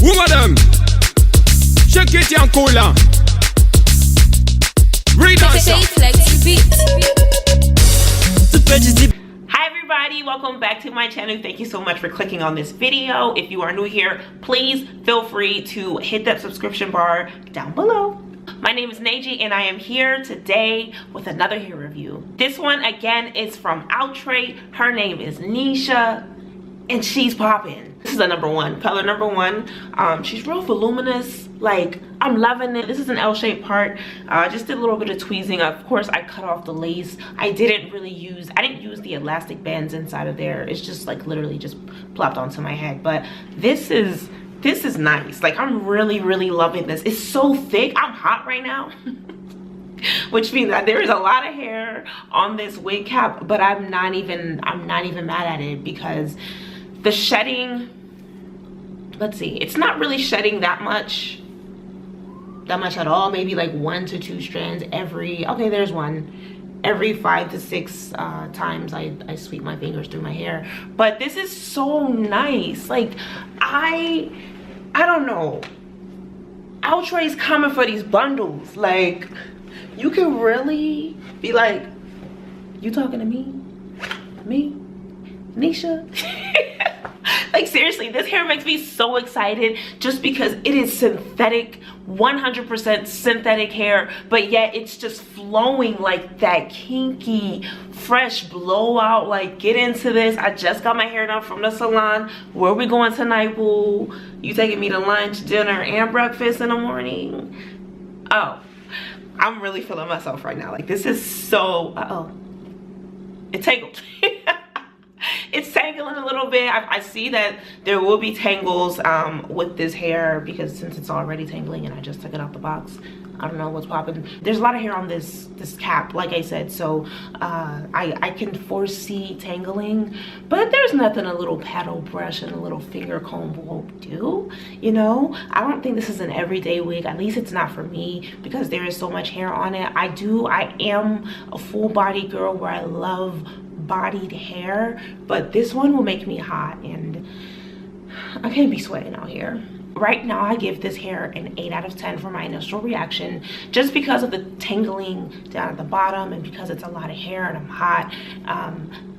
Who are them? Shake it and cool down. Read us. Hi everybody, welcome back to my channel. Thank you so much for clicking on this video. If you are new here, please feel free to hit that subscription bar down below. My name is Nneji and I am here today with another hair review. This one again is from Outré. Her name is NEESHA and she's popping. This is a number one, color number one. She's real voluminous. Like, I'm loving it. This is an L-shaped part. I just did a little bit of tweezing. Of course, I cut off the lace. I didn't use the elastic bands inside of there. It's just like literally just plopped onto my head. But this is nice. Like, I'm really loving this. It's so thick. I'm hot right now. Which means that there is a lot of hair on this wig cap, but I'm not even mad at it because the shedding, let's see, it's not really shedding that much at all. Maybe like 1 to 2 strands every, okay, there's one, every 5 to 6 times I sweep my fingers through my hair. But this is so nice. Like, I don't know, Outré's coming for these bundles. Like, you can really be like, you talking to me NEESHA? Like, seriously, this hair makes me so excited just because it is synthetic, 100% synthetic hair, but yet it's just flowing like that kinky, fresh blowout. Like, get into this. I just got my hair done from the salon. Where are we going tonight, boo? You taking me to lunch, dinner, and breakfast in the morning? Oh, I'm really feeling myself right now. Like, this is so, uh-oh. It tangled. It's tangling a little bit. I see that there will be tangles with this hair because since it's already tangling and I just took it out the box, I don't know what's popping. There's a lot of hair on this cap, like I said, so I can foresee tangling, but there's nothing a little paddle brush and a little finger comb won't do, you know? I don't think this is an everyday wig. At least it's not for me because there is so much hair on it. I am a full body girl where I love bodied hair, but this one will make me hot and I can't be sweating out here. Right now I give this hair an 8 out of 10 for my initial reaction, just because of the tangling down at the bottom and because it's a lot of hair and I'm hot.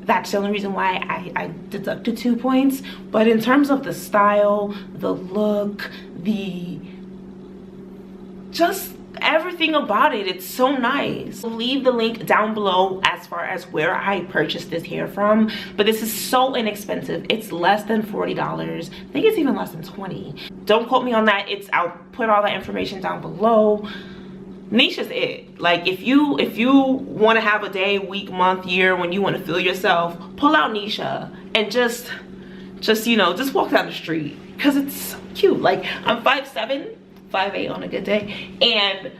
That's the only reason why I deducted 2 points. But in terms of the style, the look, just everything about it, it's so nice. I'll leave the link down below as far as where I purchased this hair from, but this is so inexpensive. It's less than $40. I think it's even less than 20. Don't quote me on that. I'll put all that information down below. NEESHA's it. Like, if you want to have a day, week, month, year when you want to feel yourself, pull out NEESHA and just you know, just walk down the street because it's so cute. Like, I'm 5'7", 5'8" on a good day, and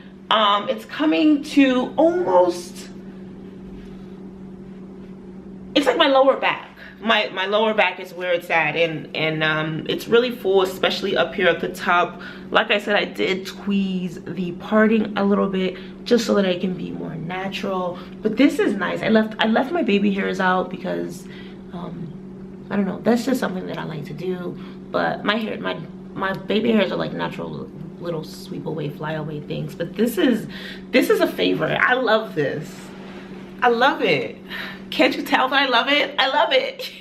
it's coming to almost, it's like my lower back. My lower back is where it's at, and it's really full, especially up here at the top. Like I said, I did tweeze the parting a little bit just so that I can be more natural, but this is nice. I left my baby hairs out because I don't know, that's just something that I like to do. But my baby hairs are like natural little sweep away, fly away things, but this is a favorite. I love this. I love it. Can't you tell that I love it? I love it.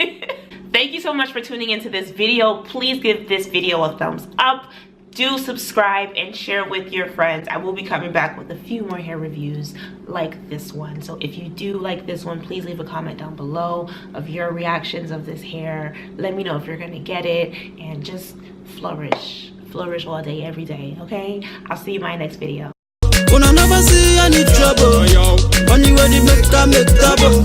Thank you so much for tuning into this video. Please give this video a thumbs up. Do subscribe and share with your friends. I will be coming back with a few more hair reviews like this one. So if you do like this one, please leave a comment down below of your reactions of this hair. Let me know if you're gonna get it, and just flourish all day, every day, okay? I'll see you in my next video. When I never see any trouble, only when you make trouble.